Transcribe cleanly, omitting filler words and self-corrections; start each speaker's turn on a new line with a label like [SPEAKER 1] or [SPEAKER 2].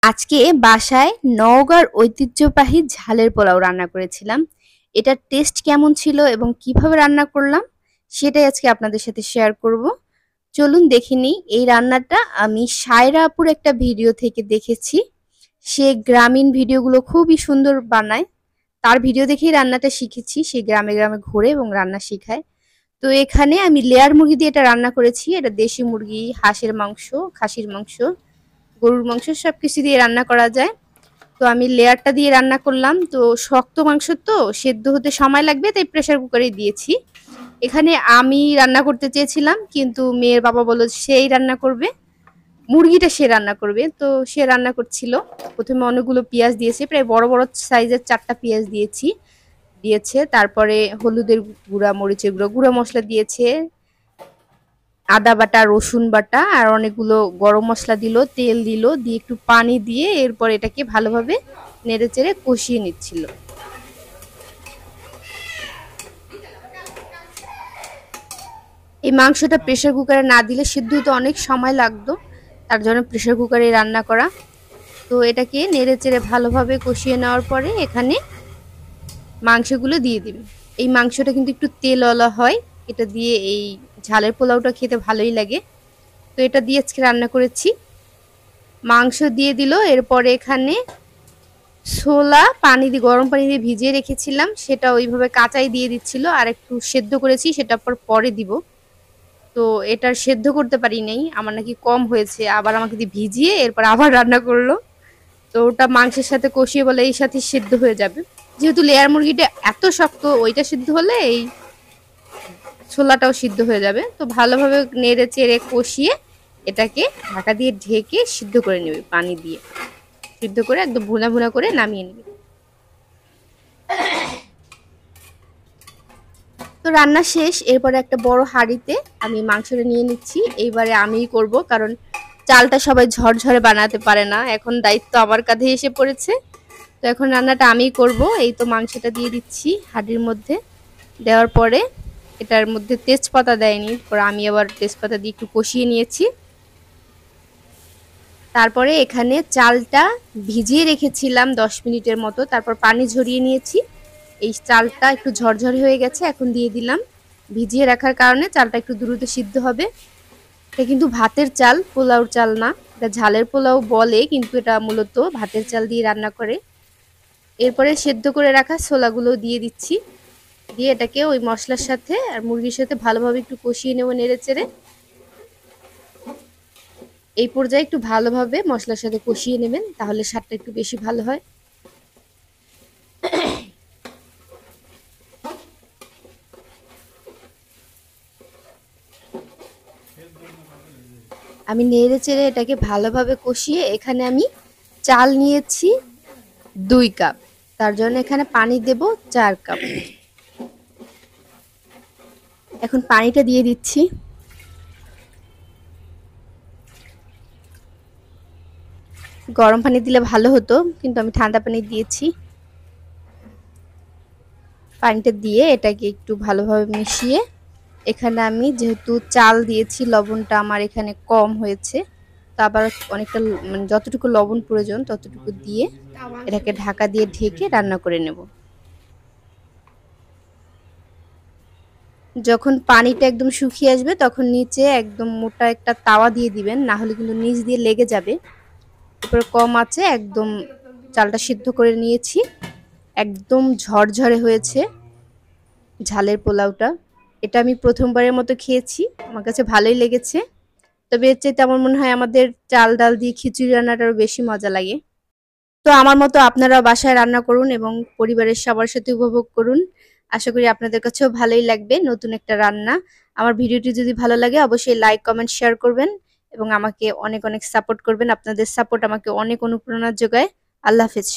[SPEAKER 1] আজকে বাসায় নওগাঁর ঐতিহ্যবাহী ঝালের পোলাও রান্না করেছিলাম। এটার টেস্ট কেমন ছিল এবং কিভাবে রান্না করলাম সেটাই আজকে আপনাদের সাথে শেয়ার করব। চলুন দেখে নিই। এই রান্নাটা আমি সায়রা আপুর একটা ভিডিও থেকে দেখেছি। সে গ্রামীণ ভিডিওগুলো খুবই সুন্দর বানায়। তার ভিডিও দেখেই রান্নাটা শিখেছি। সে গ্রামে গ্রামে ঘুরে এবং রান্না শিখায়। তো এখানে আমি লেয়ার মুরগি দিয়ে এটা রান্না করেছি। এটা দেশি মুরগি, হাঁসের মাংস, খাসির মাংস, গরুর মাংস সবকিছু দিয়ে রান্না করা যায়। তো আমি লেয়ারটা দিয়ে রান্না করলাম। তো শক্ত মাংস তো সেদ্ধ হতে সময় লাগবে, তাই প্রেসার কুকারে দিয়েছি। এখানে আমি রান্না করতে চেয়েছিলাম, কিন্তু মেয়ের বাবা বলল সেই রান্না করবে, মুরগিটা সে রান্না করবে। তো সে রান্না করছিল। প্রথমে অনেকগুলো পেঁয়াজ দিয়েছে, প্রায় বড় বড় সাইজের 4টা পেঁয়াজ দিয়েছে। তারপরে হলুদের গুঁড়া, মরিচের গুঁড়া, গুঁড়া মশলা দিয়েছে, আদা বাটা, রসুন বাটা, আর অনেকগুলো গরম মশলা দিল, তেল দিল, দিয়ে একটু পানি দিয়ে এরপর এটাকে ভালোভাবে নেড়েচেড়ে কষিয়ে নিচ্ছিল। এই মাংসটা প্রেসার কুকারে না দিলে সিদ্ধ হতে অনেক সময় লাগতো, তার জন্য প্রেসার কুকারে রান্না করা। তো এটাকে নেড়েচেড়ে ভালোভাবে কষিয়ে নেওয়ার পরে এখানে মাংসগুলো দিয়ে দিবে। এই মাংসটা কিন্তু একটু তেলওয়ালা হয়, এটা দিয়ে এই ঝালের পোলাওটা খেতে ভালোই লাগে। তো এটা দিয়ে আজকে রান্না করেছি। মাংস দিয়ে দিল, এরপরে এখানে ছোলা পানি দিয়ে, গরম পানি দিয়ে ভিজিয়ে রেখেছিলাম, সেটা ওইভাবে কাঁচাই দিয়ে দিচ্ছিল। আর একটু সেদ্ধ করেছি, সেটা পরে দিব। তো এটার সেদ্ধ করতে পারি নাই, আমার নাকি কম হয়েছে, আবার আমাকে দিয়ে ভিজিয়ে এরপর আবার রান্না করলো। তো ওটা মাংসের সাথে কষিয়ে বলে এই সাথে সেদ্ধ হয়ে যাবে। যেহেতু লেয়ার মুরগিটা এত শক্ত, ওইটা সিদ্ধ হলে এই ছোলাটাও সিদ্ধ হয়ে যাবে। তো ভালোভাবে নেড়ে চেড়ে কষিয়ে এটাকে ঢাকা দিয়ে ঢেকে সিদ্ধ করে নেবে, পানি দিয়ে সিদ্ধ করে একদম ভুনা ভুনা করে নামিয়ে নেবে। তো রান্না শেষ। এরপরে একটা বড় হাঁড়িতে আমি মাংসটা নিয়ে নিচ্ছি। এইবারে আমিই করব, কারণ চালটা সবাই ঝরঝরে বানাতে পারে না। এখন দায়িত্ব আমার কাঁধে এসে পড়েছে। তো এখন রান্নাটা আমিই করব। এই তো মাংসটা দিয়ে দিচ্ছি হাঁড়ির মধ্যে। দেওয়ার পরে এটার মধ্যে তেজপাতা দেয়নি, পরে আমি আবার তেজপাতা দিয়ে একটু কষিয়ে নিয়েছি। তারপরে এখানে চালটা ভিজিয়ে রেখেছিলাম 10 মিনিটের মতো, তারপর পানি ঝরিয়ে নিয়েছি। এই চালটা একটু ঝরঝরে হয়ে গেছে, এখন দিয়ে দিলাম। ভিজিয়ে রাখার কারণে চালটা একটু দ্রুত সিদ্ধ হবে। এটা কিন্তু ভাতের চাল, পোলাওর চাল না। এটা ঝালের পোলাও বলে, কিন্তু এটা মূলত ভাতের চাল দিয়ে রান্না করে। এরপরে সেদ্ধ করে রাখা ছোলাগুলো দিয়ে দিচ্ছি। দিয়ে এটাকে ওই মশলার সাথে আর মুরগির সাথে ভালোভাবে একটু কষিয়ে নেব নেড়েচেড়ে। এই পর্যায়ে একটু ভালোভাবে মশলার সাথে কষিয়ে নেবেন, তাহলে স্বাদটা একটু বেশি ভালো হয়। আমি নেড়ে চেড়ে এটাকে ভালোভাবে কষিয়ে এখানে আমি চাল নিয়েছি 2 কাপ, তার জন্য এখানে পানি দেব 4 কাপ। এখন পানিটা দিয়ে দিচ্ছি। গরম পানি দিলে ভালো হতো, কিন্তু আমি ঠান্ডা পানি দিয়েছি। পানিটা দিয়ে এটাকে একটু ভালোভাবে মিশিয়ে এখানে আমি যেহেতু চাল দিয়েছি, লবণটা আমার এখানে কম হয়েছে, তো আবার অনেকটা মানে যতটুকু লবণ প্রয়োজন ততটুকু দিয়ে এটাকে ঢাকা দিয়ে ঢেকে রান্না করে নেব। যখন পানিটা একদম শুকিয়ে আসবে তখন নিচে একদম মোটা একটা তাওয়া দিয়ে দিবেন, না হলে কিন্তু নিচ দিয়ে লেগে যাবে। এরপর কম আছে একদম চালটা সিদ্ধ করে নিয়েছি, একদম ঝরঝরে হয়েছে ঝালের পোলাওটা। এটা আমি প্রথমবারের মতো খেয়েছি, আমার কাছে ভালোই লেগেছে। তবে এর চাইতে আমার মনে হয় আমাদের চাল ডাল দিয়ে খিচুড়ি রান্নাটা আরো বেশি মজা লাগে। তো আমার মতো আপনারাও বাসায় রান্না করুন এবং পরিবারের সবার সাথে উপভোগ করুন। আশা করি আপনাদের কাছেও ভালোই লাগবে নতুন একটা রান্না। আমার ভিডিওটি যদি ভালো লাগে অবশ্যই লাইক, কমেন্ট, শেয়ার করবেন এবং আমাকে অনেক অনেক সাপোর্ট করবেন। আপনাদের সাপোর্ট আমাকে অনেক অনুপ্রেরণা যোগায়। আল্লাহ হাফেজ।